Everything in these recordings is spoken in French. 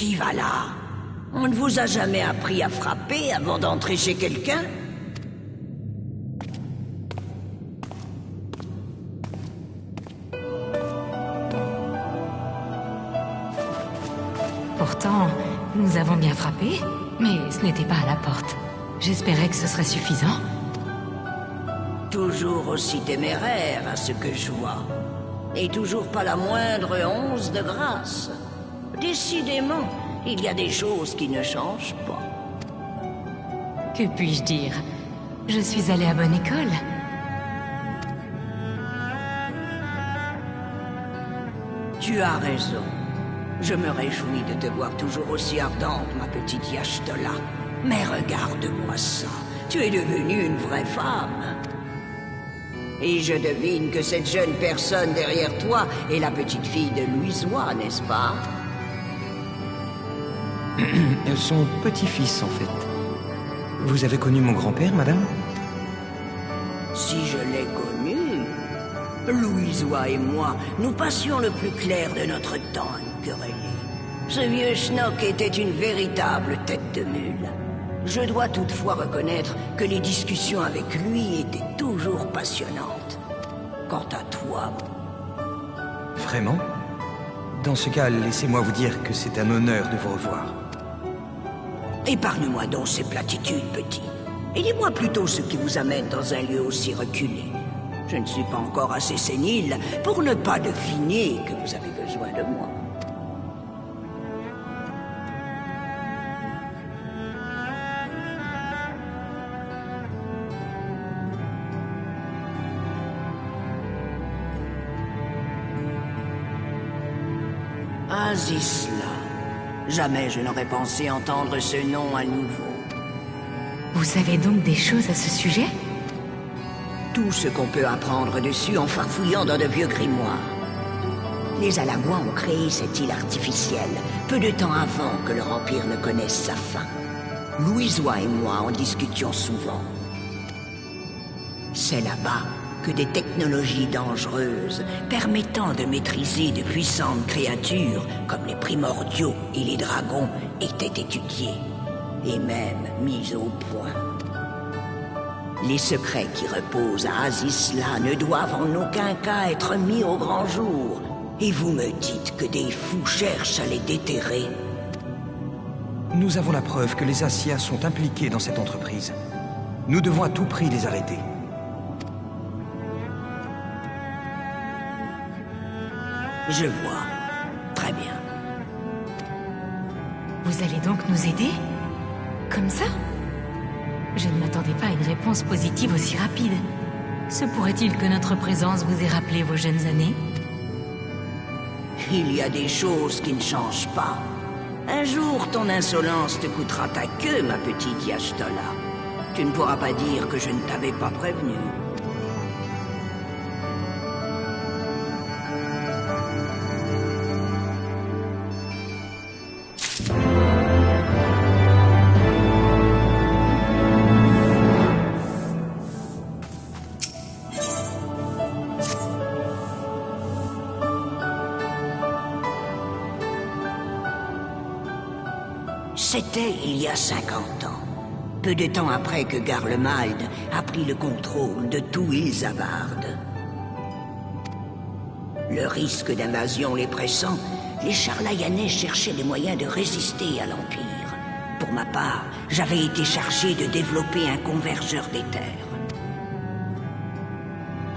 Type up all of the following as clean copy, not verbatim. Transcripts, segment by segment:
Qui va là? On ne vous a jamais appris à frapper avant d'entrer chez quelqu'un? Pourtant, nous avons bien frappé, mais ce n'était pas à la porte. J'espérais que ce serait suffisant. Toujours aussi téméraire à ce que je vois. Et toujours pas la moindre once de grâce. Décidément, il y a des choses qui ne changent pas. Que puis-je dire? Je suis allée à bonne école. Tu as raison. Je me réjouis de te voir toujours aussi ardente, ma petite Y'ashtola. Mais regarde-moi ça. Tu es devenue une vraie femme. Et je devine que cette jeune personne derrière toi est la petite fille de Louisois, n'est-ce pas? Son petit-fils, en fait. Vous avez connu mon grand-père, madame? Si je l'ai connu, Louisois et moi, nous passions le plus clair de notre temps à nous quereller. Ce vieux schnock était une véritable tête de mule. Je dois toutefois reconnaître que les discussions avec lui étaient toujours passionnantes. Quant à toi... Vraiment? Dans ce cas, laissez-moi vous dire que c'est un honneur de vous revoir. Épargne-moi donc ces platitudes, petit. Et dis-moi plutôt ce qui vous amène dans un lieu aussi reculé. Je ne suis pas encore assez sénile pour ne pas deviner que vous avez besoin de moi. Azisla. Jamais je n'aurais pensé entendre ce nom à nouveau. Vous savez donc des choses à ce sujet? Tout ce qu'on peut apprendre dessus en farfouillant dans de vieux grimoires. Les Alagois ont créé cette île artificielle, peu de temps avant que leur empire ne connaisse sa fin. Louisois et moi en discutions souvent. C'est là-bas que des technologies dangereuses, permettant de maîtriser de puissantes créatures, comme les primordiaux et les dragons, étaient étudiées, et même mises au point. Les secrets qui reposent à Azisla ne doivent en aucun cas être mis au grand jour, et vous me dites que des fous cherchent à les déterrer. Nous avons la preuve que les Asias sont impliqués dans cette entreprise. Nous devons à tout prix les arrêter. Je vois. Très bien. Vous allez donc nous aider? Comme ça? Je ne m'attendais pas à une réponse positive aussi rapide. Se pourrait-il que notre présence vous ait rappelé vos jeunes années? Il y a des choses qui ne changent pas. Un jour, ton insolence te coûtera ta queue, ma petite Y'ashtola. Tu ne pourras pas dire que je ne t'avais pas prévenu. C'était il y a 50 ans, peu de temps après que Garlemald a pris le contrôle de tout Ilsabard. Le risque d'invasion les pressant, les Charlayanais cherchaient des moyens de résister à l'Empire. Pour ma part, j'avais été chargé de développer un convergeur d'éther.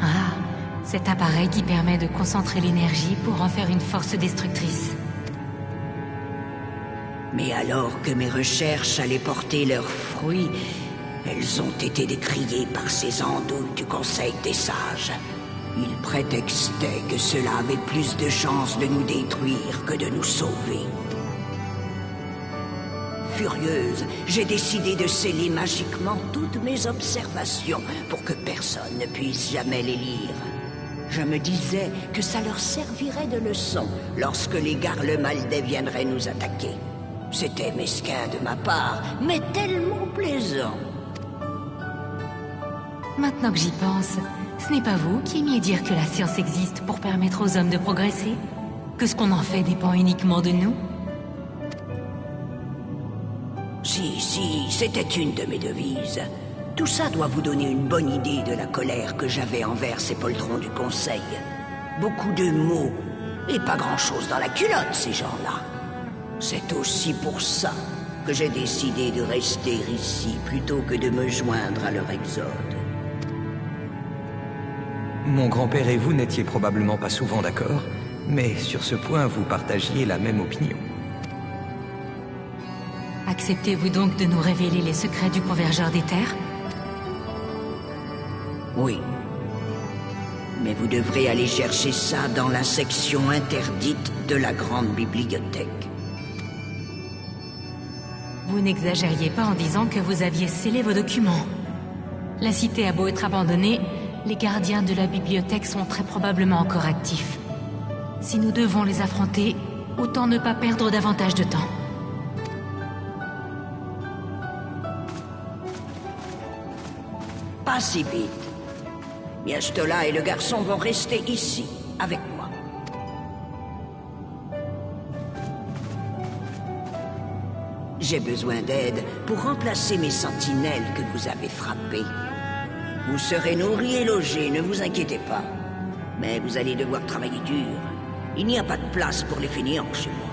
Ah, cet appareil qui permet de concentrer l'énergie pour en faire une force destructrice. Mais alors que mes recherches allaient porter leurs fruits, elles ont été décriées par ces andouilles du Conseil des Sages. Ils prétextaient que cela avait plus de chances de nous détruire que de nous sauver. Furieuse, j'ai décidé de sceller magiquement toutes mes observations pour que personne ne puisse jamais les lire. Je me disais que ça leur servirait de leçon lorsque les Garlemaldais viendraient nous attaquer. C'était mesquin de ma part, mais tellement plaisant. Maintenant que j'y pense, ce n'est pas vous qui aimiez dire que la science existe pour permettre aux hommes de progresser? Que ce qu'on en fait dépend uniquement de nous? Si, c'était une de mes devises. Tout ça doit vous donner une bonne idée de la colère que j'avais envers ces poltrons du Conseil. Beaucoup de mots, et pas grand-chose dans la culotte, ces gens-là. C'est aussi pour ça que j'ai décidé de rester ici plutôt que de me joindre à leur exode. Mon grand-père et vous n'étiez probablement pas souvent d'accord, mais sur ce point, vous partagiez la même opinion. Acceptez-vous donc de nous révéler les secrets du Convergeur des Terres? Oui. Mais vous devrez aller chercher ça dans la section interdite de la grande bibliothèque. Vous n'exagériez pas en disant que vous aviez scellé vos documents. La cité a beau être abandonnée, les gardiens de la bibliothèque sont très probablement encore actifs. Si nous devons les affronter, autant ne pas perdre davantage de temps. Pas si vite. Miastola et le garçon vont rester ici, avec moi. J'ai besoin d'aide pour remplacer mes sentinelles que vous avez frappées. Vous serez nourris et logés, ne vous inquiétez pas. Mais vous allez devoir travailler dur. Il n'y a pas de place pour les fainéants chez moi.